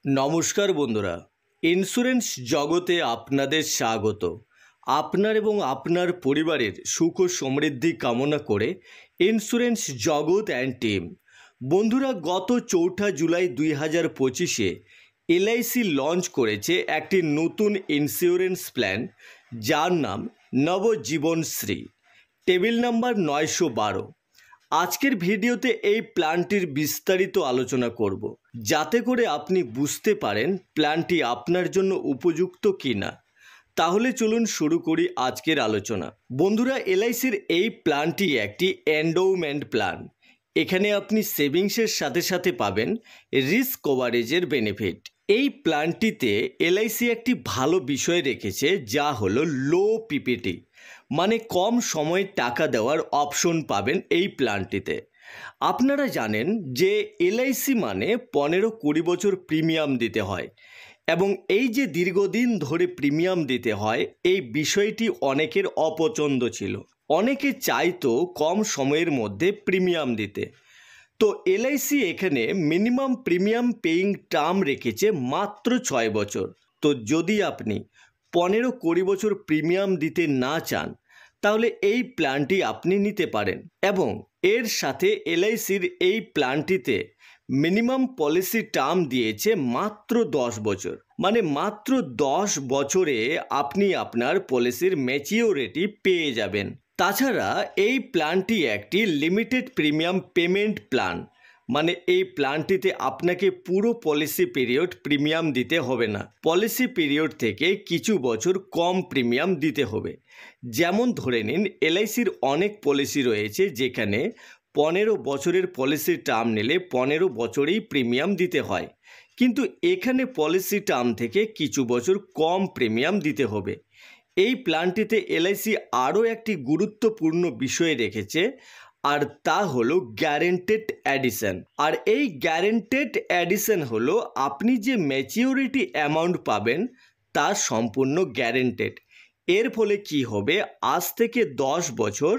নমস্কার বন্ধুরা, ইন্স্যুরেন্স জগতে আপনাদের স্বাগত। আপনার এবং আপনার পরিবারের সুখ ও সমৃদ্ধি কামনা করে ইন্স্যুরেন্স জগৎ অ্যান্ড টিম। বন্ধুরা, গত 4 জুলাই 2025-এ এলআইসি লঞ্চ করেছে একটি নতুন ইন্স্যুরেন্স প্ল্যান, যার নাম নবজীবনশ্রী, টেবিল নাম্বার 912। আজকের ভিডিওতে এই প্ল্যানটির বিস্তারিত আলোচনা করব, যাতে করে আপনি বুঝতে পারেন প্ল্যানটি আপনার জন্য উপযুক্ত কিনা। তাহলে চলুন শুরু করি আজকের আলোচনা। বন্ধুরা, এলআইসির এই প্ল্যানটি একটি এন্ডোমেন্ট প্ল্যান। এখানে আপনি সেভিংসের সাথে সাথে পাবেন রিস্ক কভারেজের বেনিফিট। এই প্ল্যানটিতে এলআইসি একটি ভালো বিষয় রেখেছে, যা হলো লো পিপিটি, মানে কম সময়ে টাকা দেওয়ার অপশন পাবেন এই প্ল্যানটিতে। আপনারা জানেন যে এলআইসি মানে 15-20 বছর প্রিমিয়াম দিতে হয়, এবং এই যে দীর্ঘদিন ধরে প্রিমিয়াম দিতে হয়, এই বিষয়টি অনেকের অপছন্দ ছিল। অনেকে চাইতো কম সময়ের মধ্যে প্রিমিয়াম দিতে। তো এলআইসি এখানে মিনিমাম প্রিমিয়াম পেইং টার্ম রেখেছে মাত্র 6 বছর। তো যদি আপনি 15-20 বছর প্রিমিয়াম দিতে না চান, তাহলে এই প্ল্যানটি আপনি নিতে পারেন। এবং এর সাথে এলআইসির এই প্ল্যানটিতে মিনিমাম পলিসি টার্ম দিয়েছে মাত্র 10 বছর, মানে মাত্র 10 বছরে আপনি আপনার পলিসির ম্যাচিওরিটি পেয়ে যাবেন। তাছাড়া এই প্ল্যানটি একটি লিমিটেড প্রিমিয়াম পেমেন্ট প্ল্যান, মানে এই প্ল্যানটিতে আপনাকে পুরো পলিসি পিরিয়ড প্রিমিয়াম দিতে হবে না। পলিসি পিরিয়ড থেকে কিছু বছর কম প্রিমিয়াম দিতে হবে। যেমন ধরে নিন, এলআইসির অনেক পলিসি রয়েছে যেখানে 15 বছরের পলিসি টার্ম নিলে 15 বছরেই প্রিমিয়াম দিতে হয়, কিন্তু এখানে পলিসি টার্ম থেকে কিছু বছর কম প্রিমিয়াম দিতে হবে। এই প্ল্যানটিতে এলআইসি আরও একটি গুরুত্বপূর্ণ বিষয় রেখেছে, আর তা হলো গ্যারেন্টেড অ্যাডিশন। আর এই গ্যারেন্টেড অ্যাডিশন হলো আপনি যে ম্যাচিওরিটি অ্যামাউন্ট পাবেন তা সম্পূর্ণ গ্যারেন্টেড। এর ফলে কি হবে, আজ থেকে 10 বছর,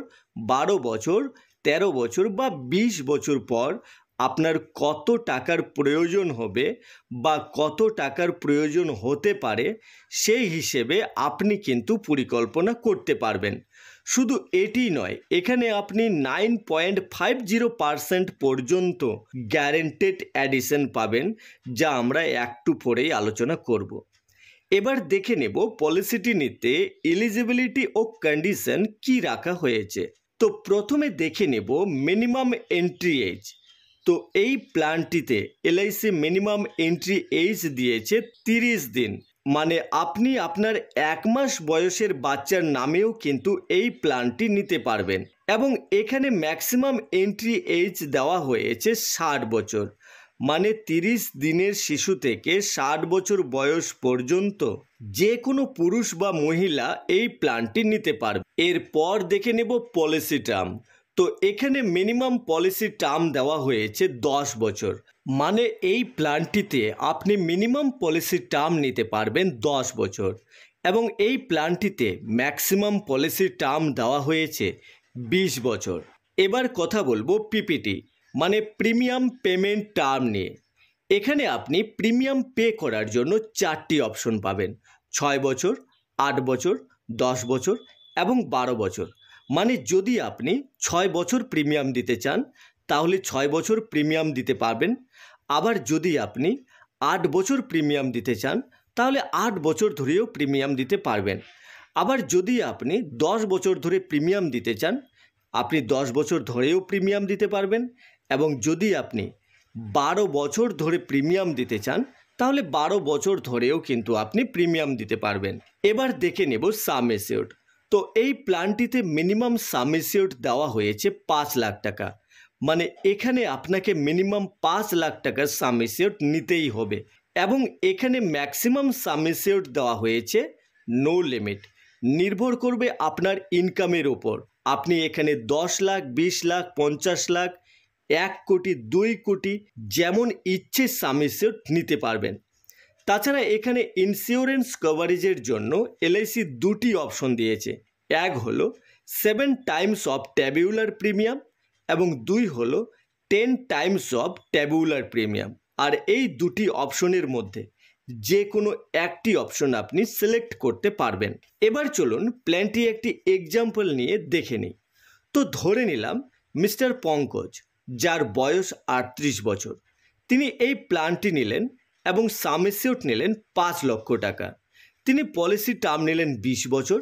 12 বছর, 13 বছর বা 20 বছর পর আপনার কত টাকার প্রয়োজন হবে বা কত টাকার প্রয়োজন হতে পারে, সেই হিসেবে আপনি কিন্তু পরিকল্পনা করতে পারবেন। শুধু এটি নয়, এখানে আপনি 9.50% পর্যন্ত গ্যারেন্টেড অ্যাডিশন পাবেন, যা আমরা একটু পরেই আলোচনা করব। এবার দেখে নেব পলিসিটি নিতে এলিজিবিলিটি ও কন্ডিশন কি রাখা হয়েছে। তো প্রথমে দেখে নেব মিনিমাম এন্ট্রি এজ। তো এই প্ল্যানটিতে এলআইসি মিনিমাম এন্ট্রি এজ দিয়েছে 30 দিন, মানে আপনি আপনার 1 মাস বয়সের বাচ্চার নামেও কিন্তু এই প্ল্যানটি নিতে পারবেন। এবং এখানে ম্যাক্সিমাম এন্ট্রি এজ দেওয়া হয়েছে 60 বছর, মানে 30 দিনের শিশু থেকে 60 বছর বয়স পর্যন্ত যে কোনো পুরুষ বা মহিলা এই প্ল্যানটি নিতে পারবে। এরপর দেখে নেব পলিসি টার্ম। তো এখানে মিনিমাম পলিসি টার্ম দেওয়া হয়েছে 10 বছর, মানে এই প্ল্যানটিতে আপনি মিনিমাম পলিসি টার্ম নিতে পারবেন 10 বছর। এবং এই প্ল্যানটিতে ম্যাক্সিমাম পলিসি টার্ম দেওয়া হয়েছে 20 বছর। এবার কথা বলবো পিপিটি, মানে প্রিমিয়াম পেমেন্ট টার্ম নিয়ে। এখানে আপনি প্রিমিয়াম পে করার জন্য 4টি অপশন পাবেন: 6 বছর, 8 বছর, 10 বছর এবং 12 বছর। মানে যদি আপনি 6 বছর প্রিমিয়াম দিতে চান, তাহলে 6 বছর প্রিমিয়াম দিতে পারবেন। আবার যদি আপনি 8 বছর প্রিমিয়াম দিতে চান, তাহলে 8 বছর ধরেও প্রিমিয়াম দিতে পারবেন। আবার যদি আপনি 10 বছর ধরে প্রিমিয়াম দিতে চান, আপনি 10 বছর ধরেও প্রিমিয়াম দিতে পারবেন। এবং যদি আপনি 12 বছর ধরে প্রিমিয়াম দিতে চান, তাহলে 12 বছর ধরেও কিন্তু আপনি প্রিমিয়াম দিতে পারবেন। এবার দেখে নেব সাম এসিওর্ড। তো এই প্ল্যানটিতে মিনিমাম সাম এসিওর্ড দেওয়া হয়েছে 5 লাখ টাকা, মানে এখানে আপনাকে মিনিমাম 5 লাখ টাকার সাম এসিওর্ড নিতেই হবে। এবং এখানে ম্যাক্সিমাম সাম এসিওর্ড দেওয়া হয়েছে নো লিমিট, নির্ভর করবে আপনার ইনকামের ওপর। আপনি এখানে 10 লাখ, 20 লাখ, 50 লাখ, 1 কোটি, 2 কোটি, যেমন ইচ্ছে সাম এসিওর্ড নিতে পারবেন। তাছাড়া এখানে ইন্স্যুরেন্স কভারেজের জন্য এলআইসি 2টি অপশন দিয়েছে। এক হলো 7 টাইমস অফ ট্যাবুলার প্রিমিয়াম এবং 2 হলো 10 টাইমস অফ ট্যাবুলার প্রিমিয়াম। আর এই দুটি অপশনের মধ্যে যে কোনো একটি অপশন আপনি সিলেক্ট করতে পারবেন। এবার চলুন প্ল্যানটি একটি এক্সাম্পল নিয়ে দেখে নিই। তো ধরে নিলাম মিস্টার পঙ্কজ, যার বয়স 38 বছর, তিনি এই প্ল্যানটি নিলেন এবং সাম অ্যাসিউরড নিলেন 5 লক্ষ টাকা। তিনি পলিসি টার্ম নিলেন 20 বছর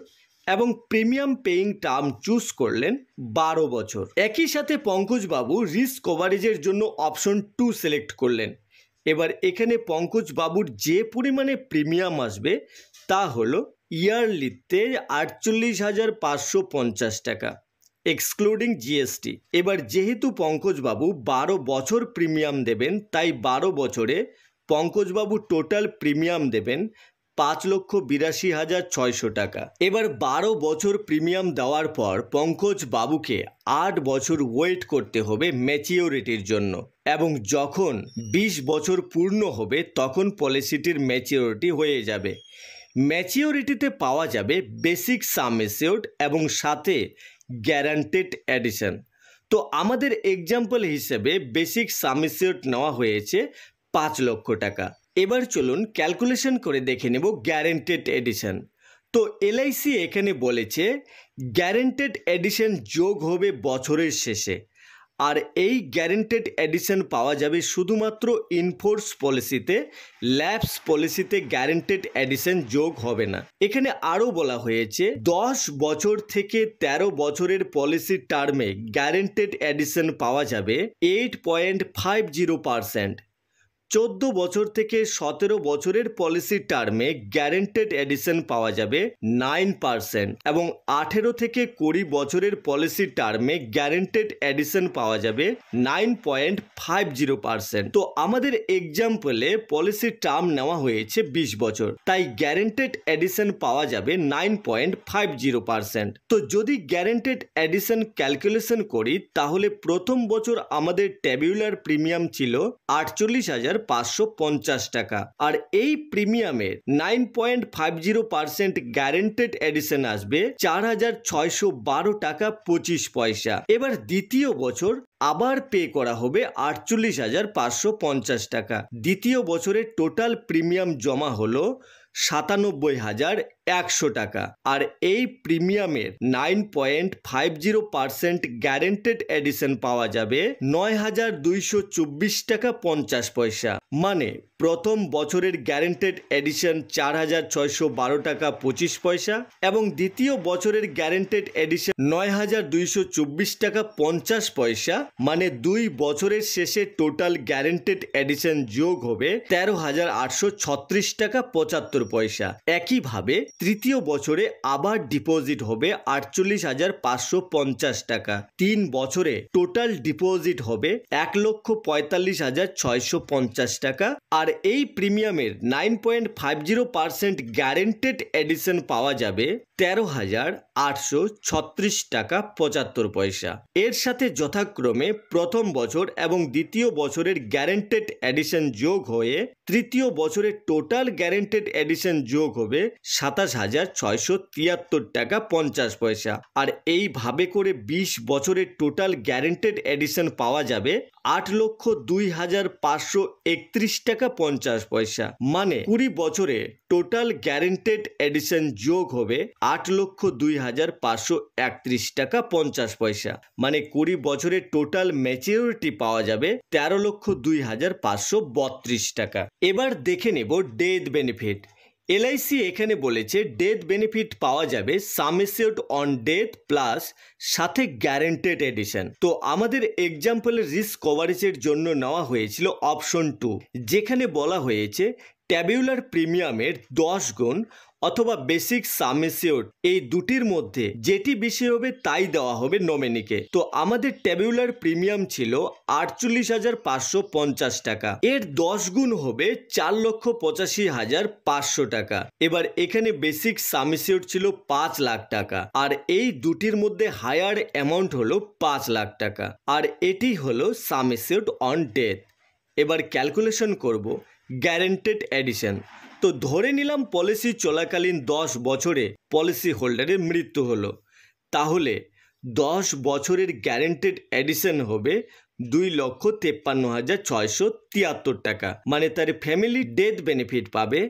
এবং প্রিমিয়াম পেইং টার্ম চুজ করলেন 12 বছর। একই সাথে পঙ্কজবাবু রিস্ক কভারেজের জন্য অপশন 2 সিলেক্ট করলেন। এবার এখানে পঙ্কজবাবুর যে পরিমাণে প্রিমিয়াম আসবে তা হলো ইয়ারলিতে 48,550 টাকা এক্সক্লুডিং জিএসটি। এবার যেহেতু পঙ্কজবাবু 12 বছর প্রিমিয়াম দেবেন, তাই 12 বছরে পঙ্কজবাবু টোটাল প্রিমিয়াম দেবেন 5,82,600 টাকা। এবার 12 বছর প্রিমিয়াম দেওয়ার পর পঙ্কজবাবুকে 8 বছর ওয়েট করতে হবে ম্যাচিওরিটির জন্য, এবং যখন 20 বছর পূর্ণ হবে তখন পলিসিটির ম্যাচিওরিটি হয়ে যাবে। ম্যাচিওরিটিতে পাওয়া যাবে বেসিক সাম অ্যাসিউরড এবং সাথে গ্যারান্টেড এডিশন। তো আমাদের এক্সাম্পল হিসেবে বেসিক সাম অ্যাসিউরড নেওয়া হয়েছে 5 লক্ষ টাকা। এবার চলুন ক্যালকুলেশন করে দেখে নেব গ্যারান্টেড এডিশন। তো এলআইসি এখানে বলেছে গ্যারান্টেড এডিশন যোগ হবে বছরের শেষে, আর এই গ্যারান্টেড এডিশন পাওয়া যাবে শুধুমাত্র ইনফোর্স পলিসিতে। ল্যাপস পলিসিতে গ্যারান্টেড এডিশন যোগ হবে না। এখানে আরও বলা হয়েছে 10 বছর থেকে 13 বছরের পলিসি টার্মে গ্যারান্টেড এডিশন পাওয়া যাবে 8.50%। 14 বছর থেকে 17 বছরের পলিসি টার্মে গ্যারান্টেড এডিশন পাওয়া যাবে 9%, এবং 18 থেকে 20 বছরের পলিসি টার্মে গ্যারান্টেড এডিশন পাওয়া যাবে 9.50%। তো আমাদের এক্সাম্পলে পলিসি টার্ম নেওয়া হয়েছে 20 বছর, তাই গ্যারান্টেড এডিশন পাওয়া যাবে 9.50%। তো যদি গ্যারান্টেড এডিশন ক্যালকুলেশন করি তাহলে প্রথম বছর আমাদের ট্যাবুলার প্রিমিয়াম ছিল 48,550 টাকা, আর এই প্রিমিয়ামের 9.50% গ্যারান্টেড এডিশন আসবে 4,612 টাকা 25 পয়সা। এবার দ্বিতীয় বছর আবার পে করা হবে 48,550 টাকা। দ্বিতীয় বছরের টোটাল প্রিমিয়াম জমা হলো 97,100 টাকা, আর এই প্রিমিয়ামের 9.50% গ্যারান্টেড এডিশন পাওয়া যাবে 9,224 টাকা 50 পয়সা। মানে প্রথম বছরের গ্যারান্টেড এডিশন 4,612 টাকা 25 পয়সা এবং দ্বিতীয় বছরের গ্যারান্টেড এডিশন 9,224 টাকা 50 পয়সা। মানে 2 বছরের শেষে টোটাল গ্যারান্টেড এডিশন যোগ হবে 13,836 টাকা 75 পয়সা। একইভাবে তৃতীয় বছরে আবার ডিপোজিট হবে 48,550 টাকা। 3 বছরে টোটাল ডিপোজিট হবে 1,45,650 টাকা, আর এই প্রিমিয়ামের 9.50% গ্যারান্টেড এডিশন পাওয়া যাবে 13,836 টাকা 75 পয়সা। এর সাথে যথাক্রমে প্রথম বছর এবং দ্বিতীয় বছরের গ্যারান্টেড এডিশন যোগ হয়ে তৃতীয় বছরের টোটাল গ্যারান্টেড এডিশন যোগ হবে 27,673 টাকা 50 পয়সা। আর এইভাবে করে 20 বছরের টোটাল গ্যারান্টেড এডিশন পাওয়া যাবে 8,02,531 টাকা 50 পয়সা। মানে 20 বছরে টোটাল গ্যারান্টেড এডিশন যোগ হবে 8,02,531 টাকা 50 পয়সা। মানে 20 বছরের টোটাল ম্যাচিউরিটি পাওয়া যাবে 13,02,532 টাকা। এবার দেখে নেব ডেথ বেনিফিট। এলআইসি এখানে বলেছে ডেথ বেনিফিট পাওয়া যাবে সাম অ্যাসিউরড অন ডেথ প্লাস সাথে গ্যারান্টেড এডিশন। তো আমাদের এক্সাম্পলের রিস্ক কভারেজের জন্য নেওয়া হয়েছিল অপশন 2, যেখানে বলা হয়েছে ট্যাবুলার প্রিমিয়ামের 10 গুণ অথবা বেসিক সাম অ্যাসিউরড এই দুটির মধ্যে যেটি বেশি হবে তাই দেওয়া হবে নমিনিকে। তো আমাদের ট্যাবুলার প্রিমিয়াম ছিল 48,550 টাকা, এর 10 গুণ হবে 4,85,500 টাকা। এবার এখানে বেসিক সাম অ্যাসিউরড ছিল 5 লাখ টাকা, আর এই দুটির মধ্যে হায়ার অ্যামাউন্ট হলো 5 লাখ টাকা, আর এটি হলো সাম অ্যাসিউরড অন ডেথ। এবার ক্যালকুলেশন করব গ্যারান্টেড এডিশন। তো ধরে নিলাম পলিসি চলাকালীন 10 বছরে পলিসি হোল্ডারের মৃত্যু হলো, তাহলে 10 বছরের গ্যারান্টেড এডিশন হবে 2,53,673 টাকা, মানে তার ফ্যামিলি ডেথ বেনিফিট পাবে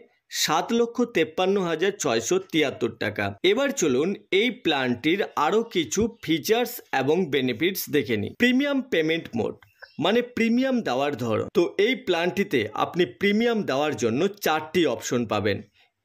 7,53,673 টাকা। এবার চলুন এই প্ল্যানটির আরও কিছু ফিচার্স এবং বেনিফিটস দেখে নিই। প্রিমিয়াম পেমেন্ট মোড মানে প্রিমিয়াম দেওয়ার ধরন। তো এই প্ল্যানটিতে আপনি প্রিমিয়াম দেওয়ার জন্য 4টি অপশন পাবেন: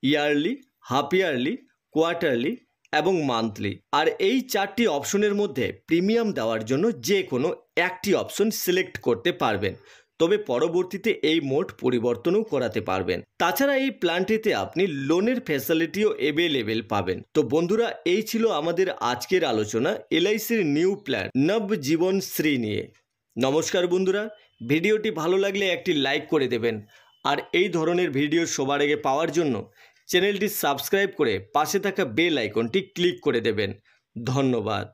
ইয়ারলি, হাফ ইয়ারলি, কোয়ার্টারলি এবং মান্থলি। আর এই 4টি অপশনের মধ্যে প্রিমিয়াম দেওয়ার জন্য যে কোনো একটি অপশন সিলেক্ট করতে পারবেন, তবে পরবর্তীতে এই মোড পরিবর্তনও করাতে পারবেন। তাছাড়া এই প্ল্যানটিতে আপনি লোনের ফ্যাসিলিটিও অ্যাভেলেবেল পাবেন। তো বন্ধুরা, এই ছিল আমাদের আজকের আলোচনা এলআইসির নিউ প্ল্যান নব জীবন শ্রী নিয়ে। নমস্কার বন্ধুরা, ভিডিওটি ভালো লাগলে একটি লাইক করে দেবেন, আর এই ধরনের ভিডিও সবার আগে পাওয়ার জন্য চ্যানেলটি সাবস্ক্রাইব করে পাশে থাকা বেল আইকনটি ক্লিক করে দেবেন। ধন্যবাদ।